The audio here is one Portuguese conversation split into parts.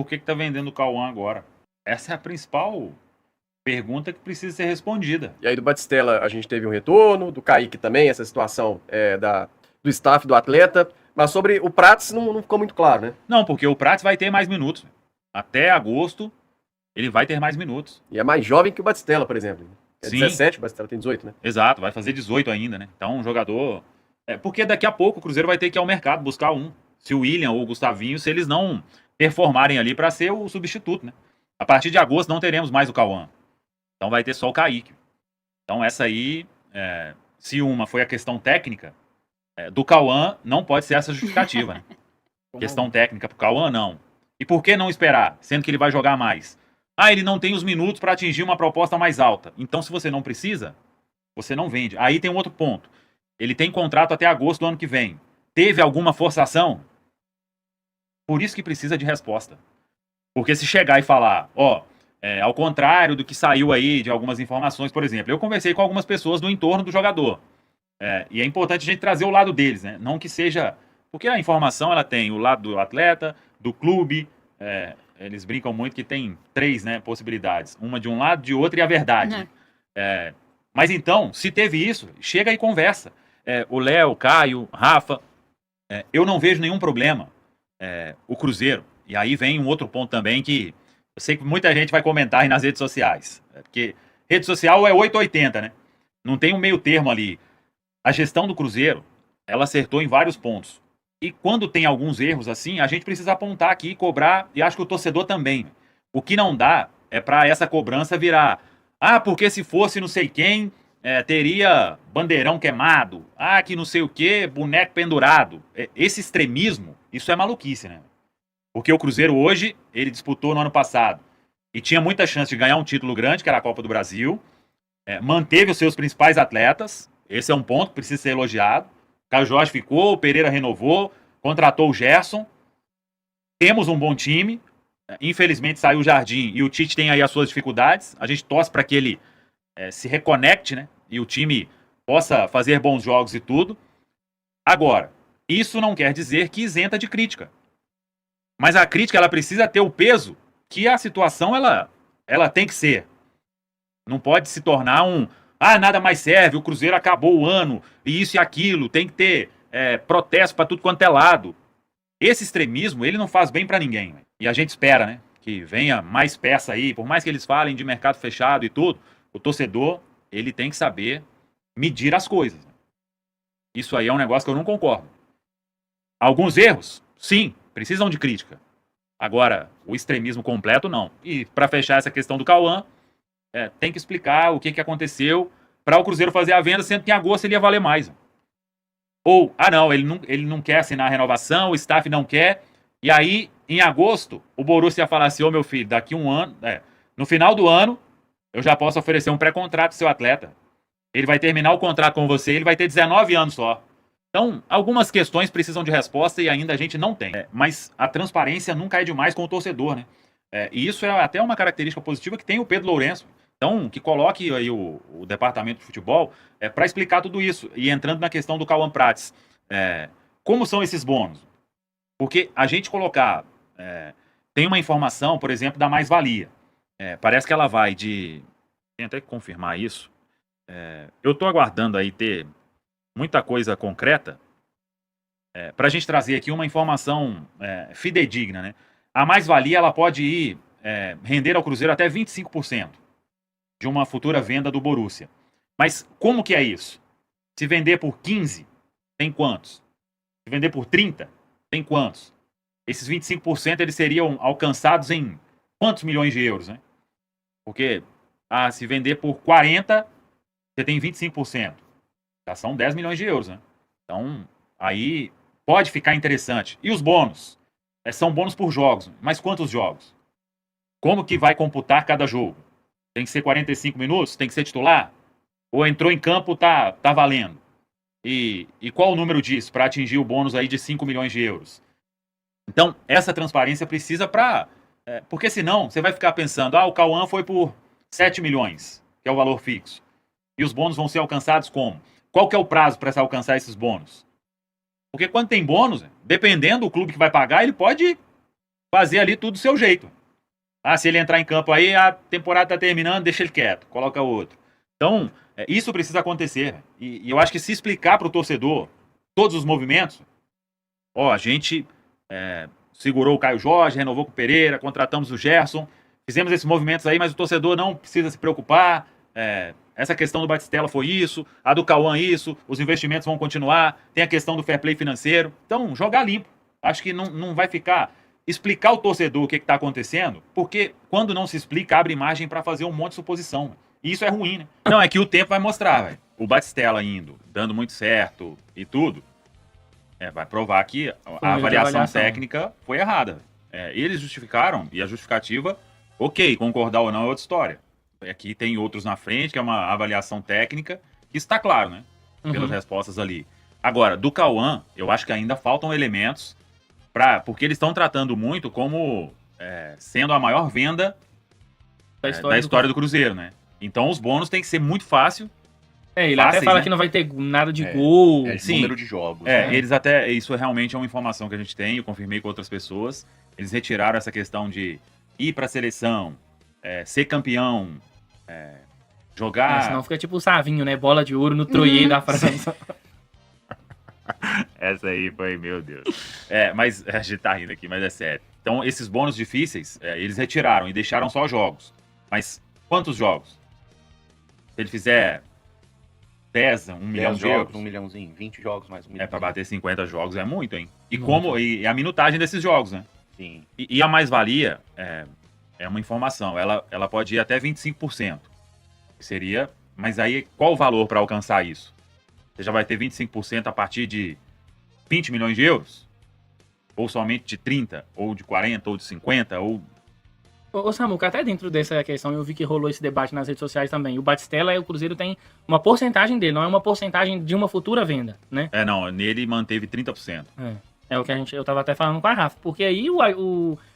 por que tá vendendo o Cauã agora? Essa é a principal pergunta que precisa ser respondida. E aí do Batistella a gente teve um retorno, do Kaique também, essa situação do staff, do atleta, mas sobre o Prats não ficou muito claro, né? Não, porque o Prats vai ter mais minutos. Até agosto ele vai ter mais minutos. E é mais jovem que o Batistella, por exemplo. É Sim. 17, o Batistella tem 18, né? Exato, vai fazer 18 ainda, né? Então um jogador... porque daqui a pouco o Cruzeiro vai ter que ir ao mercado buscar um. Se o William ou o Gustavinho, se eles não performarem ali para ser o substituto, né? A partir de agosto não teremos mais o Cauã. Então vai ter só o Kaique. Então essa aí, se uma foi a questão técnica, do Cauã não pode ser essa justificativa, né? Questão técnica pro Cauã, não. E por que não esperar, sendo que ele vai jogar mais? Ele não tem os minutos para atingir uma proposta mais alta. Então se você não precisa, você não vende. Aí tem um outro ponto. Ele tem contrato até agosto do ano que vem. Teve alguma forçação? Por isso que precisa de resposta. Porque se chegar e falar, ao contrário do que saiu aí de algumas informações, por exemplo, eu conversei com algumas pessoas do entorno do jogador. E é importante a gente trazer o lado deles, né? Não que seja... Porque a informação, ela tem o lado do atleta, do clube, eles brincam muito que tem 3, né, possibilidades. Uma de um lado, de outro e a verdade. Mas então, se teve isso, chega e conversa. O Léo, o Caio, Rafa, eu não vejo nenhum problema. O Cruzeiro, e aí vem um outro ponto também que eu sei que muita gente vai comentar aí nas redes sociais. Porque rede social é 880, né? Não tem um meio termo ali. A gestão do Cruzeiro, ela acertou em vários pontos. E quando tem alguns erros assim, a gente precisa apontar aqui, cobrar, e acho que o torcedor também. O que não dá é para essa cobrança virar, porque se fosse não sei quem, teria bandeirão queimado, que não sei o que, boneco pendurado. Esse extremismo, isso é maluquice, né? Porque o Cruzeiro hoje, ele disputou no ano passado, e tinha muita chance de ganhar um título grande, que era a Copa do Brasil, manteve os seus principais atletas, esse é um ponto que precisa ser elogiado. Caio Jorge ficou, o Pereira renovou, contratou o Gerson. Temos um bom time. Infelizmente saiu o Jardim e o Tite tem aí as suas dificuldades. A gente torce para que ele se reconecte, né? E o time possa fazer bons jogos e tudo. Agora, isso não quer dizer que isenta de crítica. Mas a crítica, ela precisa ter o peso que a situação ela tem que ser. Não pode se tornar nada mais serve, o Cruzeiro acabou o ano, e isso e aquilo, tem que ter protesto para tudo quanto é lado. Esse extremismo, ele não faz bem para ninguém. E a gente espera, né, que venha mais peça aí, por mais que eles falem de mercado fechado e tudo, o torcedor, ele tem que saber medir as coisas. Isso aí é um negócio que eu não concordo. Alguns erros, sim, precisam de crítica. Agora, o extremismo completo, não. E para fechar essa questão do Cauã, tem que explicar o que aconteceu para o Cruzeiro fazer a venda, sendo que em agosto ele ia valer mais. Ou, não, ele não quer assinar a renovação, o staff não quer, e aí, em agosto, o Borussia ia falar assim, meu filho, daqui um ano, no final do ano, eu já posso oferecer um pré-contrato pro seu atleta. Ele vai terminar o contrato com você, ele vai ter 19 anos só. Então, algumas questões precisam de resposta e ainda a gente não tem. Mas a transparência nunca é demais com o torcedor, né? E isso é até uma característica positiva que tem o Pedro Lourenço. Então, que coloque aí o departamento de futebol para explicar tudo isso. E entrando na questão do Cauã Prats, como são esses bônus? Porque a gente colocar... tem uma informação, por exemplo, da mais-valia. Parece que ela vai de... Tem até que confirmar isso. Eu estou aguardando aí ter muita coisa concreta para a gente trazer aqui uma informação fidedigna, né? A mais-valia ela pode ir render ao Cruzeiro até 25% de uma futura venda do Borussia. Mas como que é isso? Se vender por 15, tem quantos? Se vender por 30, tem quantos? Esses 25% eles seriam alcançados em quantos milhões de euros, né? Porque se vender por 40, você tem 25%. Já são 10 milhões de euros, né? Então, aí pode ficar interessante. E os bônus? São bônus por jogos. Mas quantos jogos? Como que vai computar cada jogo? Tem que ser 45 minutos? Tem que ser titular? Ou entrou em campo, tá valendo? E qual o número disso para atingir o bônus aí de 5 milhões de euros? Então, essa transparência precisa porque senão você vai ficar pensando, o Cauã foi por 7 milhões, que é o valor fixo. E os bônus vão ser alcançados como? Qual que é o prazo para se alcançar esses bônus? Porque quando tem bônus, dependendo do clube que vai pagar, ele pode fazer ali tudo do seu jeito. Ah, se ele entrar em campo aí, a temporada tá terminando, deixa ele quieto, coloca outro. Então, isso precisa acontecer. E eu acho que se explicar para o torcedor todos os movimentos, a gente segurou o Caio Jorge, renovou com o Pereira, contratamos o Gerson, fizemos esses movimentos aí, mas o torcedor não precisa se preocupar. Essa questão do Batistella foi isso, a do Cauã isso, os investimentos vão continuar, tem a questão do fair play financeiro. Então, jogar limpo. Acho que não vai ficar... Explicar ao torcedor o que está acontecendo, porque quando não se explica, abre margem para fazer um monte de suposição. E isso é ruim, né? Não, é que o tempo vai mostrar, velho. O Batistella indo, dando muito certo e tudo, vai provar que a avaliação técnica foi errada. Eles justificaram, e a justificativa, ok, concordar ou não é outra história. Aqui tem outros na frente, que é uma avaliação técnica, que está claro, né? Pelas respostas ali. Agora, do Cauã, eu acho que ainda faltam elementos, porque eles estão tratando muito como sendo a maior venda da história do Cruzeiro, né? Então os bônus tem que ser muito fácil. Ele fáceis, até fala, né, que não vai ter nada de gol. Sim, número de jogos. Eles até... Isso realmente é uma informação que a gente tem, eu confirmei com outras pessoas. Eles retiraram essa questão de ir pra seleção, ser campeão, jogar... Senão fica tipo o Savinho, né? Bola de ouro no Troyer da França. Essa aí foi, meu Deus. Mas a gente tá rindo aqui, mas é sério. Então, esses bônus difíceis, eles retiraram e deixaram só jogos. Mas quantos jogos? Se ele fizer 10, 1 milhão de jogos, euros. 1 milhãozinho, 20 jogos mais 1 milhão. Pra bater 50 jogos é muito, hein? E a minutagem desses jogos, né? Sim. E a mais-valia é uma informação. Ela pode ir até 25%. Seria... Mas aí, qual o valor para alcançar isso? Você já vai ter 25% a partir de 20 milhões de euros? Ou somente de 30? Ou de 40? Ou de 50? Ô Samuca, até dentro dessa questão eu vi que rolou esse debate nas redes sociais também. O Batistella, o Cruzeiro tem uma porcentagem dele, não é uma porcentagem de uma futura venda, né? Não, nele manteve 30%. É o que eu tava até falando com a Rafa, porque aí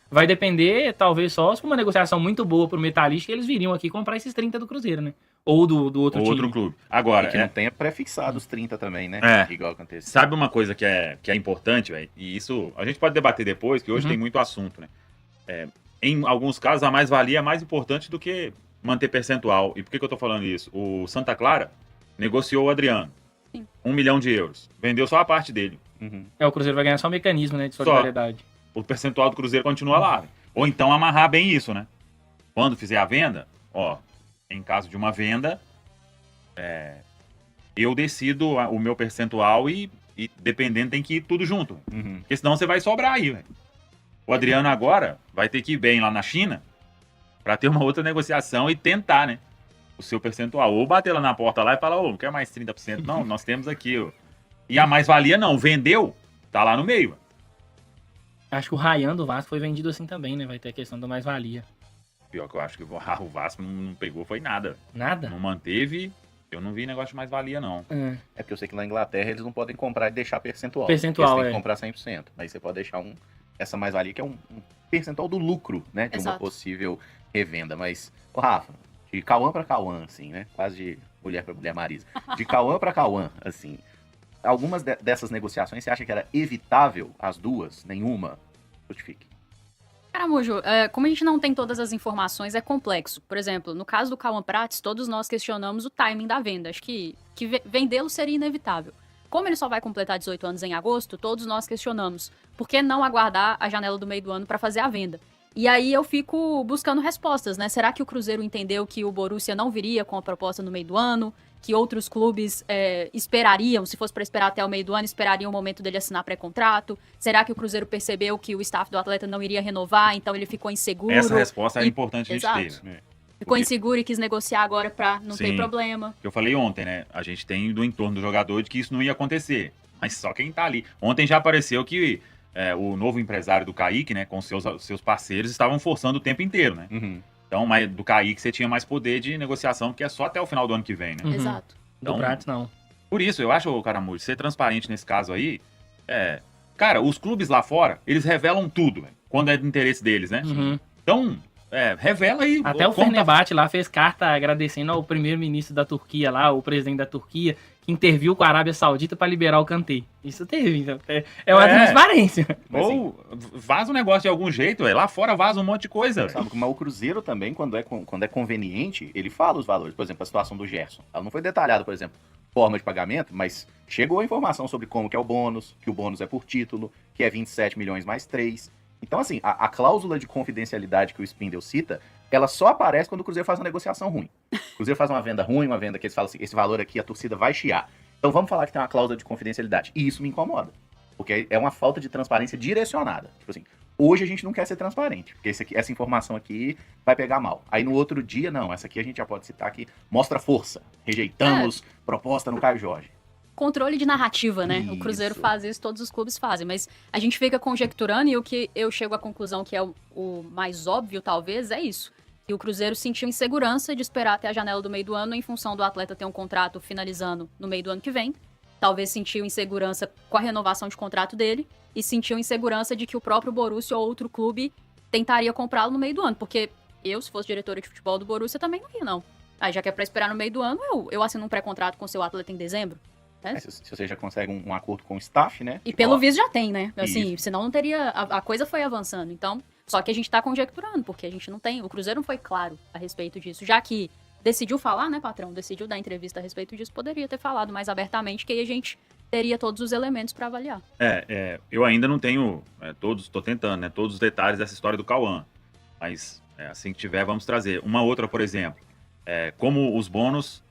vai depender, talvez só, se for uma negociação muito boa pro Metalística, eles viriam aqui comprar esses 30 do Cruzeiro, né? Ou do outro time. Outro clube. Agora, que não tenha pré-fixado os 30 também, né? Igual acontece. Sabe uma coisa que é importante, velho? E isso a gente pode debater depois, que hoje tem muito assunto, né? Em alguns casos, a mais-valia é mais importante do que manter percentual. E por que eu tô falando isso? O Santa Clara negociou o Adriano. Sim. 1 milhão de euros. Vendeu só a parte dele. O Cruzeiro vai ganhar só o mecanismo, né, de solidariedade. O percentual do Cruzeiro continua lá. Véio. Ou então amarrar bem isso, né? Quando fizer a venda, em caso de uma venda, eu decido o meu percentual e dependendo tem que ir tudo junto. Porque senão você vai sobrar aí, velho. O Adriano agora vai ter que ir bem lá na China para ter uma outra negociação e tentar, né? O seu percentual. Ou bater lá na porta lá e falar, não quer mais 30%? Não, nós temos aqui, ó. E a mais-valia não, vendeu, tá lá no meio. Véio. Acho que o Ryan do Vasco foi vendido assim também, né? Vai ter a questão da mais-valia. Pior que eu acho que o Vasco não pegou, foi nada. Nada? Não manteve, eu não vi negócio de mais-valia, não. É porque eu sei que na Inglaterra eles não podem comprar e deixar percentual. Percentual, eles têm que comprar 100%. Mas você pode deixar essa mais-valia que é um percentual do lucro, né? De uma possível revenda. Mas, Rafa, de Cauã pra Cauã, assim, né? Quase de mulher pra mulher Marisa. De Cauã pra Cauã, assim... Algumas dessas negociações, você acha que era evitável as duas? Nenhuma? Justifique. Caramujo, como a gente não tem todas as informações, é complexo. Por exemplo, no caso do Cauã Prates, todos nós questionamos o timing da venda. Acho que vendê-lo seria inevitável. Como ele só vai completar 18 anos em agosto, todos nós questionamos. Por que não aguardar a janela do meio do ano para fazer a venda? E aí eu fico buscando respostas, né? Será que o Cruzeiro entendeu que o Borussia não viria com a proposta no meio do ano? Que outros clubes esperariam, se fosse para esperar até o meio do ano, esperariam o momento dele assinar pré-contrato? Será que o Cruzeiro percebeu que o staff do atleta não iria renovar, então ele ficou inseguro? Essa resposta é importante a gente ter. Né? Ficou inseguro e quis negociar agora para não ter problema. Eu falei ontem, né? A gente tem do entorno do jogador de que isso não ia acontecer. Mas só quem tá ali. Ontem já apareceu que o novo empresário do Kaique, né, com seus parceiros, estavam forçando o tempo inteiro, né? Então, mas do Kaique você tinha mais poder de negociação, porque é só até o final do ano que vem, né? Exato. Do Prates, não. Por isso, eu acho, Caramujo, ser transparente nesse caso aí, cara, os clubes lá fora, eles revelam tudo, véio, quando é do interesse deles, né? Então, revela aí. Até o Fenerbahçe lá fez carta agradecendo ao primeiro-ministro da Turquia lá, o presidente da Turquia, que interviu com a Arábia Saudita para liberar o Kanté. Isso teve, então. É uma transparência. Mas, assim, Ou vaza um negócio de algum jeito, lá fora vaza um monte de coisa. Sabe, mas o Cruzeiro também, quando é conveniente, ele fala os valores. Por exemplo, a situação do Gerson. Ela não foi detalhada, por exemplo, forma de pagamento, mas chegou a informação sobre como que é o bônus, que o bônus é por título, que é 27 milhões mais 3. Então, assim, a cláusula de confidencialidade que o Spindle cita, ela só aparece quando o Cruzeiro faz uma negociação ruim. O Cruzeiro faz uma venda ruim, uma venda que eles falam assim, esse valor aqui a torcida vai chiar. Então vamos falar que tem uma cláusula de confidencialidade. E isso me incomoda. Porque é uma falta de transparência direcionada. Tipo assim, hoje a gente não quer ser transparente, porque essa informação aqui vai pegar mal. Aí no outro dia, não, essa aqui a gente já pode citar que mostra força. Rejeitamos proposta no Caio Jorge. Controle de narrativa, né? Isso. O Cruzeiro faz isso, todos os clubes fazem, mas a gente fica conjecturando e o que eu chego à conclusão que é o mais óbvio, talvez, é isso. Que o Cruzeiro sentiu insegurança de esperar até a janela do meio do ano em função do atleta ter um contrato finalizando no meio do ano que vem. Talvez sentiu insegurança com a renovação de contrato dele e sentiu insegurança de que o próprio Borussia ou outro clube tentaria comprá-lo no meio do ano, porque eu, se fosse diretora de futebol do Borussia, também não ia, não. Aí já que é pra esperar no meio do ano, eu assino um pré-contrato com o seu atleta em dezembro. Né? Se você já consegue um acordo com o staff, né? E Tipo, pelo ó, visto já tem, né? Assim, Isso. senão não teria. A coisa foi avançando. Então, só que a gente tá conjecturando, porque a gente não tem. O Cruzeiro não foi claro a respeito disso. Já que decidiu falar, né, patrão? Decidiu dar entrevista a respeito disso, poderia ter falado mais abertamente, que aí a gente teria todos os elementos pra avaliar. Eu ainda não tenho tô tentando, né, todos os detalhes dessa história do Cauã. Mas assim que tiver, vamos trazer. Uma outra, por exemplo, como os bônus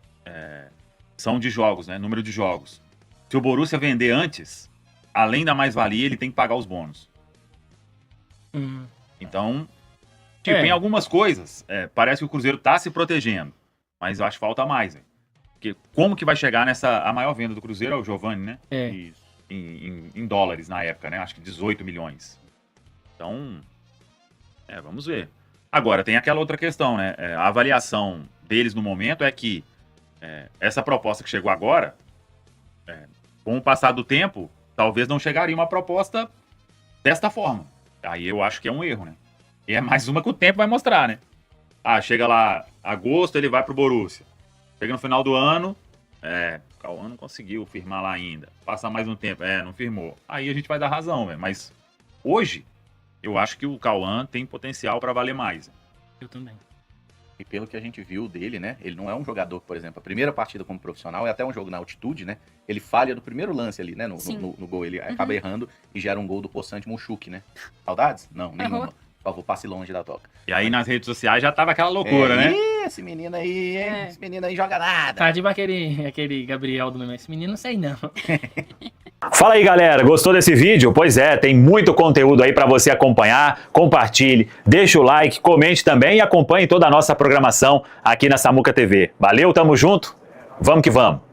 são de jogos, né, número de jogos. Se o Borussia vender antes, além da mais-valia, ele tem que pagar os bônus. Então, tipo, em algumas coisas, parece que o Cruzeiro tá se protegendo. Mas eu acho que falta mais, né? Porque como que vai chegar a maior venda do Cruzeiro é o Giovani, né? Isso. Em dólares na época, né? Acho que 18 milhões. Então, vamos ver. Agora, tem aquela outra questão, né? A avaliação deles no momento é que essa proposta que chegou agora, com o passar do tempo, talvez não chegaria uma proposta desta forma. Aí eu acho que é um erro, né? E é mais uma que o tempo vai mostrar, né? Chega lá, agosto, ele vai pro Borussia. Chega no final do ano, o Cauã não conseguiu firmar lá ainda. Passa mais um tempo, não firmou. Aí a gente vai dar razão, velho. Mas hoje, eu acho que o Cauã tem potencial para valer mais. Eu também. E pelo que a gente viu dele, né? Ele não é um jogador, por exemplo, a primeira partida como profissional é até um jogo na altitude, né? Ele falha do primeiro lance ali, né? No gol. Ele acaba errando e gera um gol do Poçante Munchuk, né? Saudades? Não, nenhuma. Por favor, passe longe da toca. E aí nas redes sociais já tava aquela loucura, né? Esse menino aí, esse menino aí joga nada. Tá tipo aquele Gabriel do meu. Esse menino não sei não. Fala aí, galera, gostou desse vídeo? Pois tem muito conteúdo aí para você acompanhar. Compartilhe, deixa o like, comente também e acompanhe toda a nossa programação aqui na Samuca TV. Valeu, tamo junto, vamos que vamos!